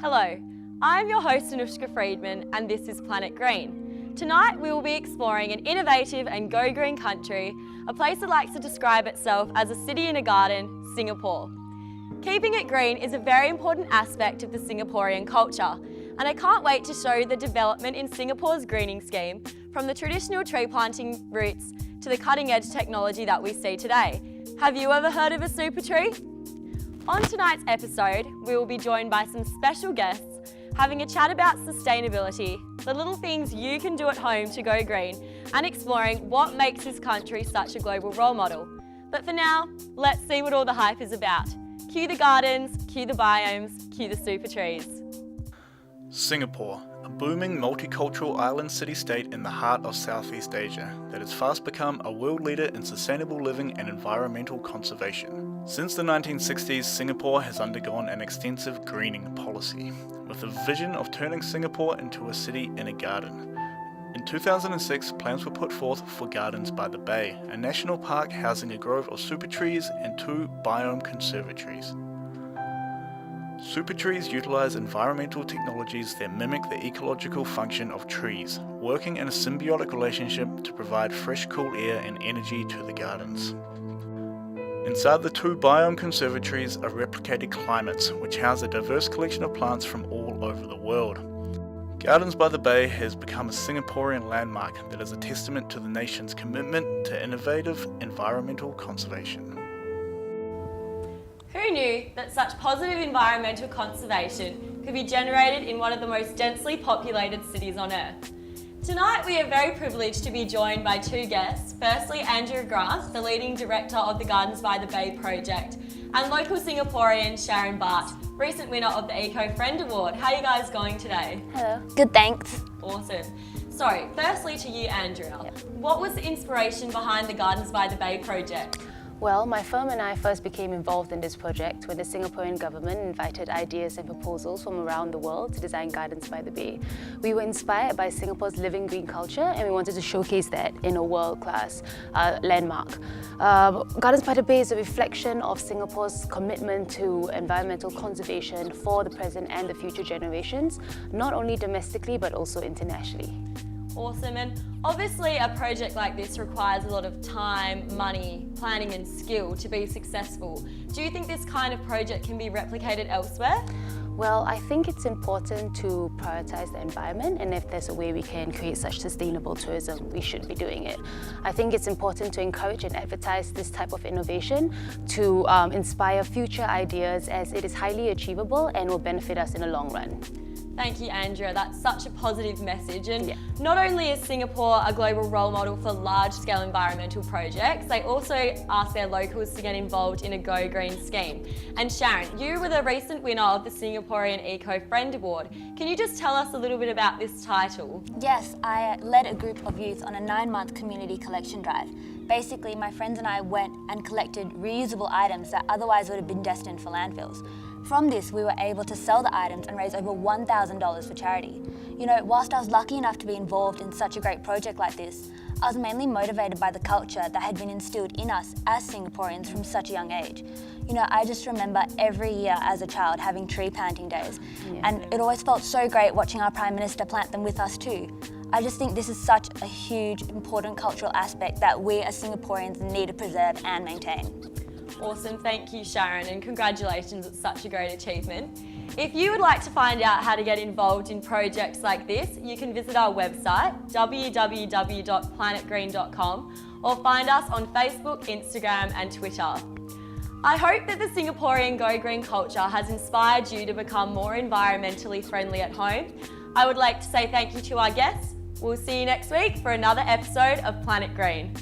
Hello, I'm your host Anushka Friedman and this is Planet Green. Tonight we will be exploring an innovative and go green country, a place that likes to describe itself as a city in a garden, Singapore. Keeping it green is a very important aspect of the Singaporean culture, and I can't wait to show the development in Singapore's greening scheme, from the traditional tree planting routes to the cutting edge technology that we see today. Have you ever heard of a super tree? On tonight's episode, we will be joined by some special guests, having a chat about sustainability, the little things you can do at home to go green, and exploring what makes this country such a global role model. But for now, let's see what all the hype is about. Cue the gardens, cue the biomes, cue the super trees. Singapore, a booming multicultural island city-state in the heart of Southeast Asia that has fast become a world leader in sustainable living and environmental conservation. Since the 1960s, Singapore has undergone an extensive greening policy, with a vision of turning Singapore into a city in a garden. In 2006, plans were put forth for Gardens by the Bay, a national park housing a grove of super trees and 2 biome conservatories. Super trees utilise environmental technologies that mimic the ecological function of trees, working in a symbiotic relationship to provide fresh, cool air and energy to the gardens. Inside the 2 biome conservatories are replicated climates, which house a diverse collection of plants from all over the world. Gardens by the Bay has become a Singaporean landmark that is a testament to the nation's commitment to innovative environmental conservation. Who knew that such positive environmental conservation could be generated in one of the most densely populated cities on Earth? Tonight we are very privileged to be joined by 2 guests. Firstly, Andrea Grant, the leading director of the Gardens by the Bay project, and local Singaporean Sharon Bart, recent winner of the Eco Friend Award. How are you guys going today? Hello. Good, thanks. Awesome. So, firstly to you, Andrea. Yep. What was the inspiration behind the Gardens by the Bay project? Well, my firm and I first became involved in this project when the Singaporean government invited ideas and proposals from around the world to design Gardens by the Bay. We were inspired by Singapore's living green culture and we wanted to showcase that in a world-class landmark. Gardens by the Bay is a reflection of Singapore's commitment to environmental conservation for the present and the future generations, not only domestically but also internationally. Awesome, and obviously a project like this requires a lot of time, money, planning and skill to be successful. Do you think this kind of project can be replicated elsewhere? Well, I think it's important to prioritise the environment, and if there's a way we can create such sustainable tourism, we should be doing it. I think it's important to encourage and advertise this type of innovation to inspire future ideas, as it is highly achievable and will benefit us in the long run. Thank you, Andrea. That's such a positive message. And not only is Singapore a global role model for large-scale environmental projects, they also ask their locals to get involved in a Go Green scheme. And Sharon, you were the recent winner of the Singaporean Eco Friend Award. Can you just tell us a little bit about this title? Yes, I led a group of youth on a 9-month community collection drive. Basically, my friends and I went and collected reusable items that otherwise would have been destined for landfills. From this, we were able to sell the items and raise over $1,000 for charity. You know, whilst I was lucky enough to be involved in such a great project like this, I was mainly motivated by the culture that had been instilled in us as Singaporeans from such a young age. You know, I just remember every year as a child having tree planting days, and it always felt so great watching our Prime Minister plant them with us too. I just think this is such a huge, important cultural aspect that we as Singaporeans need to preserve and maintain. Awesome, thank you Sharon, and congratulations, it's such a great achievement. If you would like to find out how to get involved in projects like this, you can visit our website www.planetgreen.com or find us on Facebook, Instagram and Twitter. I hope that the Singaporean Go Green culture has inspired you to become more environmentally friendly at home. I would like to say thank you to our guests. We'll see you next week for another episode of Planet Green.